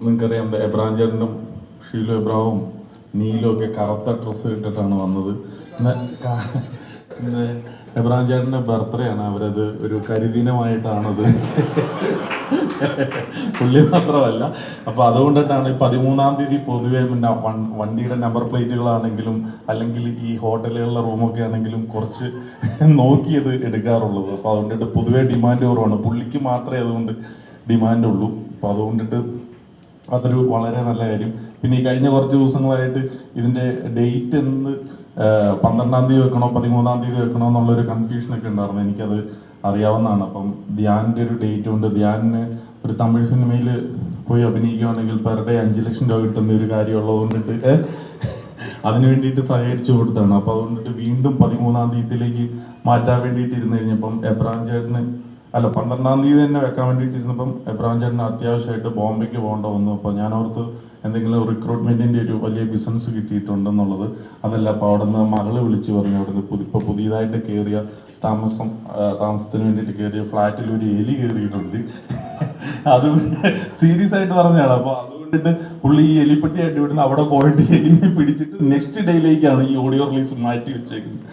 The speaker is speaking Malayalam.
നിങ്ങൾക്കറിയാം എബ്രാഹിം ചേട്ടനും ഷീലു എബ്രാവും നീലും ഒക്കെ കറുത്ത ഡ്രസ്സ് ഇട്ടിട്ടാണ് വന്നത്. ഇന്ന് എബ്രാഹിം ചേട്ടൻ്റെ ബർത്ത്ഡേ ആണ്. അവരത് ഒരു കരിദിനമായിട്ടാണത് പുള്ളി മാത്രമല്ല. അപ്പൊ അതുകൊണ്ടിട്ടാണ് 13-ാം തീയതി പൊതുവെ പിന്നെ വണ്ടിയുടെ നമ്പർ പ്ലേറ്റുകളാണെങ്കിലും അല്ലെങ്കിൽ ഈ ഹോട്ടലുകളിലെ റൂമൊക്കെ ആണെങ്കിലും കുറച്ച് നോക്കിയത് എടുക്കാറുള്ളത്. അപ്പൊ അതുകൊണ്ടിട്ട് പൊതുവെ ഡിമാൻഡ് കുറവാണ്. പുള്ളിക്ക് മാത്രമേ അതുകൊണ്ട് ഡിമാൻഡ് ഉള്ളൂ. അപ്പൊ അതുകൊണ്ടിട്ട് അതൊരു വളരെ നല്ല കാര്യം. പിന്നെ ഈ കഴിഞ്ഞ കുറച്ച് ദിവസങ്ങളായിട്ട് ഇതിന്റെ ഡേറ്റ് എന്ന് 12-ാം തീയതി വെക്കണോ 13-ാം തീയതി വെക്കണോ എന്നുള്ളൊരു കൺഫ്യൂഷനൊക്കെ ഉണ്ടായിരുന്നു. എനിക്കത് അറിയാവുന്നതാണ്. അപ്പം ധ്യാനിന്റെ ഒരു ഡേറ്റ് ഉണ്ട്. ധ്യാനിന് ഒരു തമിഴ് സിനിമയിൽ പോയി അഭിനയിക്കുകയാണെങ്കിൽ പെർ ഡേ 5 ലക്ഷം രൂപ കിട്ടുന്ന ഒരു കാര്യമുള്ളത് കൊണ്ടിട്ട് അതിനു വേണ്ടിയിട്ട് സഹകരിച്ചു കൊടുത്താണ്. അപ്പൊ അതുകൊണ്ടിട്ട് വീണ്ടും 13-ാം തീയതിയിലേക്ക് മാറ്റാൻ വേണ്ടിയിട്ട് ഇരുന്ന് കഴിഞ്ഞപ്പം എബ്രാഹിം ചേട്ടന് 12-ാം തീയതി തന്നെ വെക്കാൻ വേണ്ടിയിട്ട് ഇരുന്നപ്പം എബ്രാഹിം ചേട്ടന് അത്യാവശ്യമായിട്ട് ബോംബെക്ക് പോകേണ്ട വന്നു. അപ്പൊ ഞാൻ ഓർത്ത് എന്തെങ്കിലും റിക്രൂട്ട്മെന്റിന്റെ ഒരു വലിയ ബിസിനസ് കിട്ടിയിട്ടുണ്ടെന്നുള്ളത്. അതല്ല, അപ്പൊ അവിടെ നിന്ന് മകള് വിളിച്ചു പറഞ്ഞു അവിടെ നിന്ന് ഇപ്പൊ പുതിയതായിട്ട് കയറിയ താമസത്തിന് വേണ്ടിയിട്ട് കയറിയ ഫ്ലാറ്റിൽ ഒരു എലി കയറിയിട്ടുണ്ട്. അത് സീരിയസ് ആയിട്ട് പറഞ്ഞാണ്. അപ്പൊ അതുകൊണ്ടിട്ട് പുള്ളി ഈ എലിപ്പെട്ടിയായിട്ട് ഇവിടുന്ന് അവിടെ പോയിട്ട് എലിനെ പിടിച്ചിട്ട് നെക്സ്റ്റ് ഡേയിലേക്കാണ് ഈ ഓഡിയോ റിലീസ് മാറ്റി വെച്ചേക്കുന്നത്.